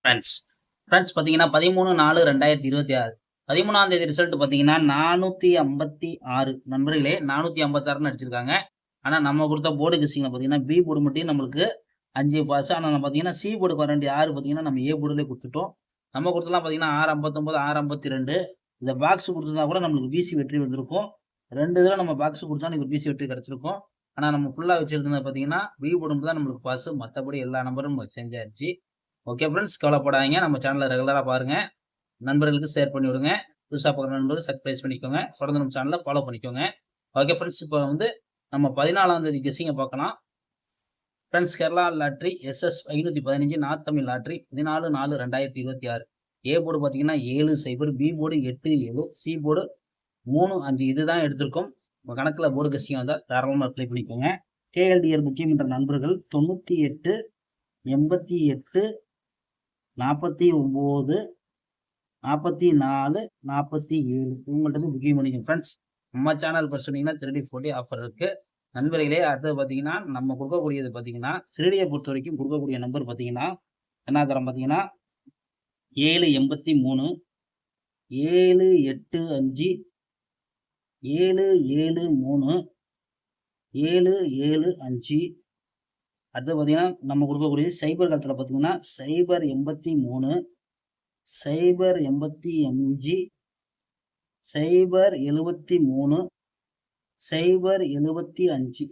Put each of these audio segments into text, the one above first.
Friends friends பார்த்தீங்கன்னா 13/4/2026 13ஆம் தேதி result பார்த்தீங்கன்னா 456 நண்பர்களே 456 அடிச்சிருக்காங்க. ஆனால் நம்ம கொடுத்த போர்டு கிசிங்கில் பார்த்தீங்கன்னா பி போர்டு மட்டும் நம்மளுக்கு 5 பாஸ். ஆனால் நம்ம பார்த்தீங்கன்னா சி போர்டு 6 பார்த்தீங்கன்னா நம்ம ஏ போர்டுலேயே கொடுத்துட்டோம். நம்ம கொடுத்தலாம் பார்த்தீங்கன்னா 659 652 இந்த பாக்ஸ் கொடுத்துருந்தா கூட நம்மளுக்கு பிசி வெற்றி வந்திருக்கும். 2 இதில் நம்ம பாக்ஸ் கொடுத்தா நமக்கு பிசி வெற்றி கிடச்சிருக்கும். ஆனால் நம்ம ஃபுல்லாக வச்சிருந்தது பார்த்தீங்கன்னா பி போர்டு தான் நம்மளுக்கு பாஸ். மற்றபடி எல்லா நம்பரும் செஞ்சாச்சு. ஓகே ஃப்ரெண்ட்ஸ், கவலைப்படாதீங்க. நம்ம சேனலை ரெகுலராக பாருங்கள், நண்பர்களுக்கு ஷேர் பண்ணி விடுங்க. புதுசாக பார்க்குற நண்பர்கள் சப்ஸ்கிரைப் பண்ணிக்கோங்க, தொடர்ந்து நம்ம சேனலை ஃபாலோ பண்ணிக்கோங்க. ஓகே ஃப்ரெண்ட்ஸ், இப்போ நம்ம 14ஆம் தேதி கெஸ்ஸிங்கை பார்க்கலாம். Friends, Kerala lottery SS 515 north Tamil lottery 14/4/2026 A board பார்த்தீங்கன்னா 7-0, பி போர்டு 8-7, சி போர்டு 3-5 இதுதான் எடுத்திருக்கோம். உங்கள் கணக்கில் போர்டு கெஸ்ஸிங் வந்தால் தாராளமாக அப்ளை பண்ணிக்கோங்க. KLDR முக்கியம் என்ற நண்பர்கள் 98 88 49 44 47 இவங்கள்ட்ட புக்கிங் பண்ணிக்கோங்க ஃப்ரெண்ட்ஸ். நம்ம சேனல் பர் சொன்னீங்கன்னா 3D40 ஆஃபர் இருக்கு நண்பர்களே. அடுத்தது பார்த்தீங்கன்னா நம்ம கொடுக்கக்கூடியது பார்த்தீங்கன்னா சிறுடியை பொறுத்த வரைக்கும் கொடுக்கக்கூடிய நம்பர் பார்த்தீங்கன்னா என்ன தரம் பார்த்தீங்கன்னா 783 785 773 775. அடுத்து பார்த்தீங்கன்னா நம்ம கொடுக்கக்கூடிய சைபர் காலத்தில் பார்த்தீங்கன்னா 083 085 073 075.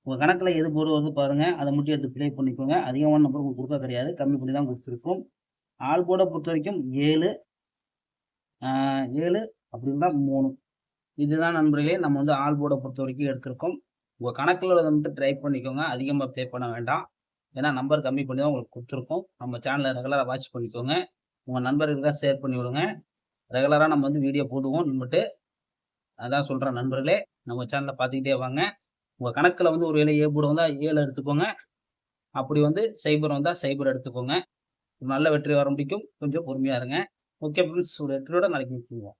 உங்கள் கணக்கில் எது போர்டு வந்து பாருங்கள், அதை மட்டும் எடுத்து ப்ளே பண்ணிக்கோங்க. அதிகமான நம்பர் உங்களுக்கு கொடுக்க கிடையாது, கம்மி பண்ணி தான் கொடுத்துருக்கோம். ஆல் போர்டை பொறுத்த வரைக்கும் 7 அப்படி இருந்தால் 3 இதுதான் நண்பர்களே நம்ம ஆல் போர்டை பொறுத்த வரைக்கும் எடுத்திருக்கோம். உங்கள் கணக்கில் மட்டும் ட்ரை பண்ணிக்கோங்க, அதிகமாக ப்ளே பண்ண வேண்டாம். ஏன்னா நம்பர் கம்மி பண்ணி தான் உங்களுக்கு கொடுத்துருக்கோம். நம்ம சேனலை ரெகுலராக வாட்ச் பண்ணிக்கோங்க, உங்கள் நண்பர்களுக்காக ஷேர் பண்ணி விடுங்க. ரெகுலராக நம்ம வீடியோ போடுவோம். நம்மட்டு அதான் சொல்கிறேன் நண்பர்களே, நம்ம சேனலை பார்த்துக்கிட்டே வாங்க. உங்கள் கணக்கில் ஒரு வேலை ஏ போர்டு வந்தால் 7 எடுத்துக்கோங்க, அப்படி சைபர் வந்தால் சைபர் எடுத்துக்கோங்க. நல்ல வெற்றி வர முடிக்கும், கொஞ்சம் பொறுமையாக இருங்க. ஓகே ஃப்ரெண்ட்ஸ், ஒரு வெற்றியோட நாளைக்கு மீட் பண்ணுவோம்.